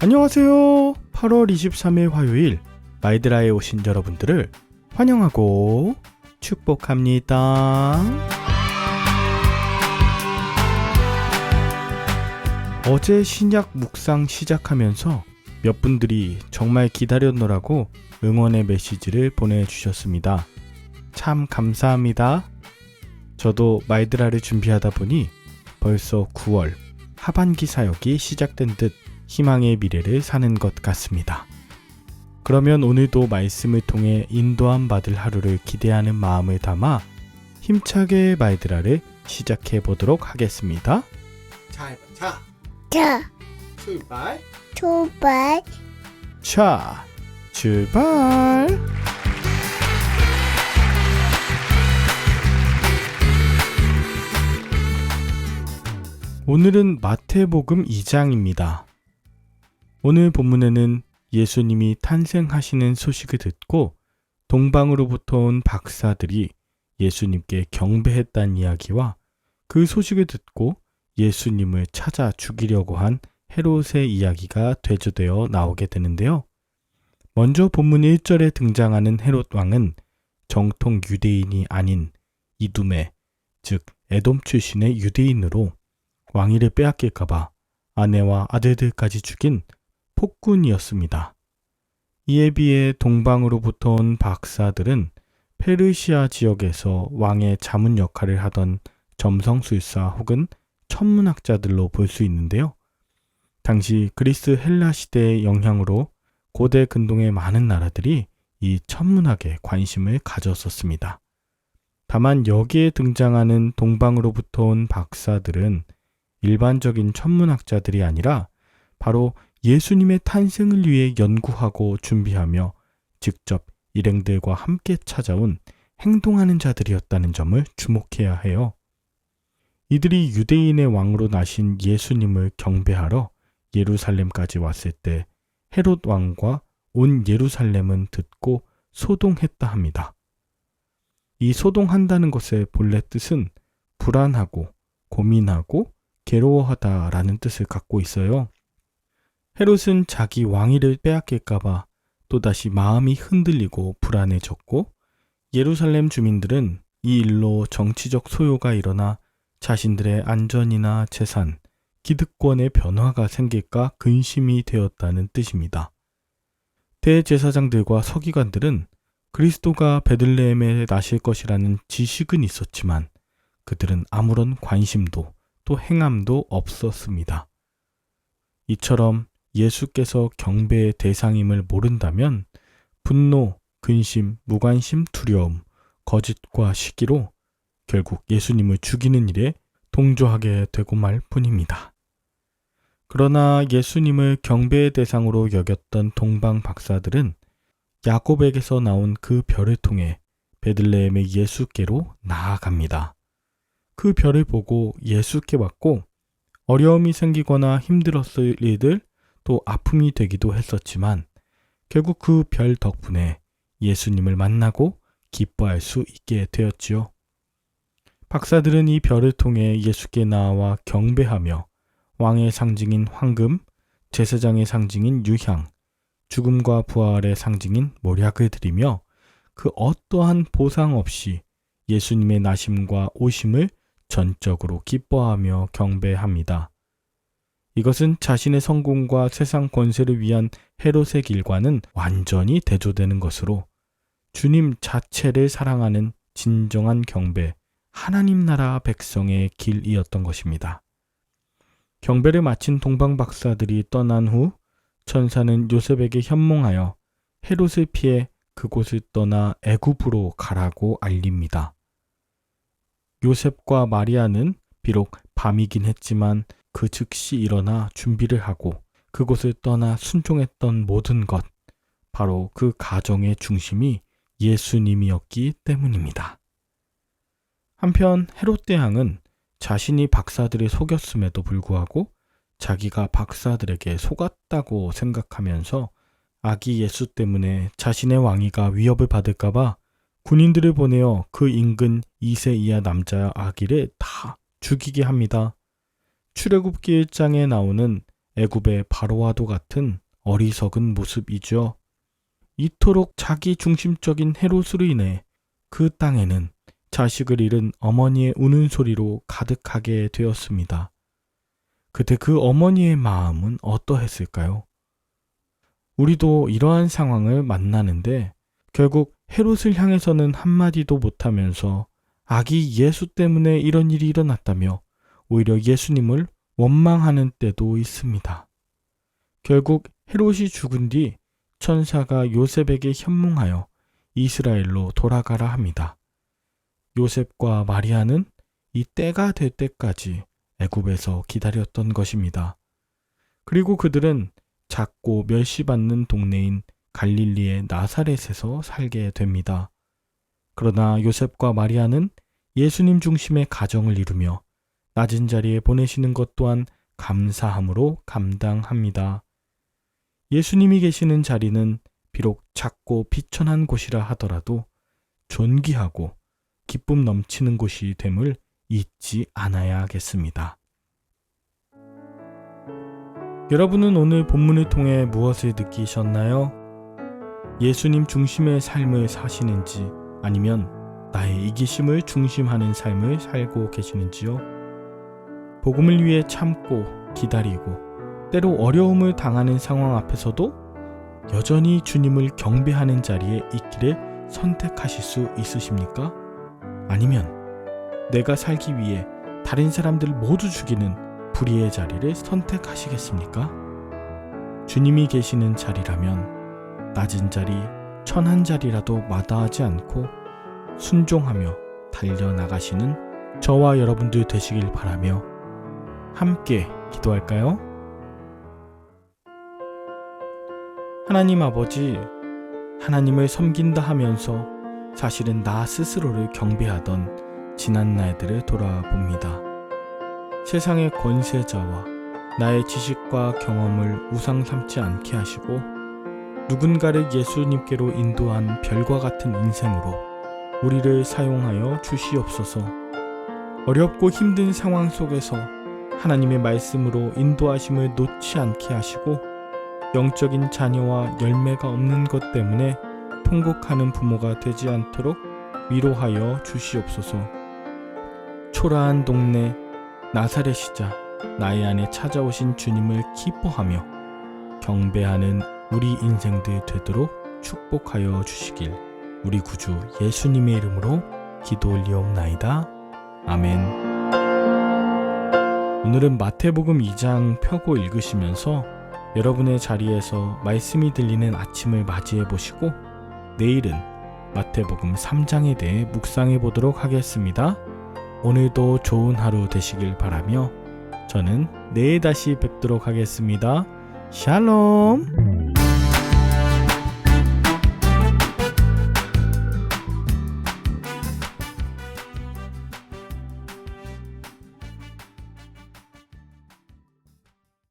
안녕하세요. 8월 23일 화요일 마이드라에 오신 여러분들을 환영하고 축복합니다. 어제 신약 묵상 시작하면서 몇 분들이 정말 기다렸노라고 응원의 메시지를 보내주셨습니다. 참 감사합니다. 저도 마이드라를 준비하다 보니 벌써 9월 하반기 사역이 시작된 듯 희망의 미래를 사는 것 같습니다. 그러면 오늘도 말씀을 통해 인도함 받을 하루를 기대하는 마음을 담아 힘차게 마이드라를 시작해 보도록 하겠습니다. 자, 출발. 자, 출발. 오늘은 마태복음 2장입니다. 오늘 본문에는 예수님이 탄생하시는 소식을 듣고 동방으로부터 온 박사들이 예수님께 경배했다는 이야기와 그 소식을 듣고 예수님을 찾아 죽이려고 한 헤롯의 이야기가 대조되어 나오게 되는데요. 먼저 본문 1절에 등장하는 헤롯 왕은 정통 유대인이 아닌 이두메, 즉 에돔 출신의 유대인으로 왕위를 빼앗길까봐 아내와 아들들까지 죽인 폭군이었습니다. 이에 비해 동방으로부터 온 박사들은 페르시아 지역에서 왕의 자문 역할을 하던 점성술사 혹은 천문학자들로 볼 수 있는데요. 당시 그리스 헬라 시대의 영향으로 고대 근동의 많은 나라들이 이 천문학에 관심을 가졌었습니다. 다만 여기에 등장하는 동방으로부터 온 박사들은 일반적인 천문학자들이 아니라 바로 예수님의 탄생을 위해 연구하고 준비하며 직접 일행들과 함께 찾아온 행동하는 자들이었다는 점을 주목해야 해요. 이들이 유대인의 왕으로 나신 예수님을 경배하러 예루살렘까지 왔을 때 헤롯 왕과 온 예루살렘은 듣고 소동했다 합니다. 이 소동한다는 것의 본래 뜻은 불안하고 고민하고 괴로워하다라는 뜻을 갖고 있어요. 헤롯은 자기 왕위를 빼앗길까봐 또다시 마음이 흔들리고 불안해졌고 예루살렘 주민들은 이 일로 정치적 소요가 일어나 자신들의 안전이나 재산, 기득권의 변화가 생길까 근심이 되었다는 뜻입니다. 대제사장들과 서기관들은 그리스도가 베들레헴에 나실 것이라는 지식은 있었지만 그들은 아무런 관심도 또 행함도 없었습니다. 이처럼 예수께서 경배의 대상임을 모른다면 분노, 근심, 무관심, 두려움, 거짓과 시기로 결국 예수님을 죽이는 일에 동조하게 되고 말 뿐입니다. 그러나 예수님을 경배의 대상으로 여겼던 동방 박사들은 야곱에게서 나온 그 별을 통해 베들레헴의 예수께로 나아갑니다. 그 별을 보고 예수께 왔고 어려움이 생기거나 힘들었을 일들 또 아픔이 되기도 했었지만 결국 그 별 덕분에 예수님을 만나고 기뻐할 수 있게 되었지요. 박사들은 이 별을 통해 예수께 나와 경배하며 왕의 상징인 황금, 제사장의 상징인 유향, 죽음과 부활의 상징인 몰약을 드리며 그 어떠한 보상 없이 예수님의 나심과 오심을 전적으로 기뻐하며 경배합니다. 이것은 자신의 성공과 세상 권세를 위한 헤롯의 길과는 완전히 대조되는 것으로 주님 자체를 사랑하는 진정한 경배, 하나님 나라 백성의 길이었던 것입니다. 경배를 마친 동방 박사들이 떠난 후 천사는 요셉에게 현몽하여 헤롯을 피해 그곳을 떠나 애굽으로 가라고 알립니다. 요셉과 마리아는 비록 밤이긴 했지만 그 즉시 일어나 준비를 하고 그곳을 떠나 순종했던 모든 것, 바로 그 가정의 중심이 예수님이었기 때문입니다. 한편 헤롯 대왕은 자신이 박사들을 속였음에도 불구하고 자기가 박사들에게 속았다고 생각하면서 아기 예수 때문에 자신의 왕위가 위협을 받을까봐 군인들을 보내어 그 인근 2세 이하 남자 아기를 다 죽이게 합니다. 출애굽기 1장에 나오는 애굽의 바로와도 같은 어리석은 모습이죠. 이토록 자기 중심적인 헤롯으로 인해 그 땅에는 자식을 잃은 어머니의 우는 소리로 가득하게 되었습니다. 그때 그 어머니의 마음은 어떠했을까요? 우리도 이러한 상황을 만나는데 결국 헤롯을 향해서는 한마디도 못하면서 아기 예수 때문에 이런 일이 일어났다며 오히려 예수님을 원망하는 때도 있습니다. 결국 헤롯이 죽은 뒤 천사가 요셉에게 현몽하여 이스라엘로 돌아가라 합니다. 요셉과 마리아는 이 때가 될 때까지 애굽에서 기다렸던 것입니다. 그리고 그들은 작고 멸시받는 동네인 갈릴리의 나사렛에서 살게 됩니다. 그러나 요셉과 마리아는 예수님 중심의 가정을 이루며 낮은 자리에 보내시는 것 또한 감사함으로 감당합니다. 예수님이 계시는 자리는 비록 작고 비천한 곳이라 하더라도 존귀하고 기쁨 넘치는 곳이 됨을 잊지 않아야겠습니다. 여러분은 오늘 본문을 통해 무엇을 느끼셨나요? 예수님 중심의 삶을 사시는지 아니면 나의 이기심을 중심하는 삶을 살고 계시는지요? 복음을 위해 참고 기다리고 때로 어려움을 당하는 상황 앞에서도 여전히 주님을 경배하는 자리에 있기를 선택하실 수 있으십니까? 아니면 내가 살기 위해 다른 사람들을 모두 죽이는 불의의 자리를 선택하시겠습니까? 주님이 계시는 자리라면 낮은 자리, 천한 자리라도 마다하지 않고 순종하며 달려나가시는 저와 여러분들 되시길 바라며 함께 기도할까요? 하나님 아버지, 하나님을 섬긴다 하면서 사실은 나 스스로를 경배하던 지난 날들을 돌아봅니다. 세상의 권세자와 나의 지식과 경험을 우상 삼지 않게 하시고 누군가를 예수님께로 인도한 별과 같은 인생으로 우리를 사용하여 주시옵소서. 어렵고 힘든 상황 속에서 하나님의 말씀으로 인도하심을 놓지 않게 하시고 영적인 자녀와 열매가 없는 것 때문에 통곡하는 부모가 되지 않도록 위로하여 주시옵소서. 초라한 동네 나사렛이자 나의 안에 찾아오신 주님을 기뻐하며 경배하는 우리 인생들 되도록 축복하여 주시길 우리 구주 예수님의 이름으로 기도 올리옵나이다. 아멘. 오늘은 마태복음 2장 펴고 읽으시면서 여러분의 자리에서 말씀이 들리는 아침을 맞이해 보시고 내일은 마태복음 3장에 대해 묵상해 보도록 하겠습니다. 오늘도 좋은 하루 되시길 바라며 저는 내일 다시 뵙도록 하겠습니다. 샬롬.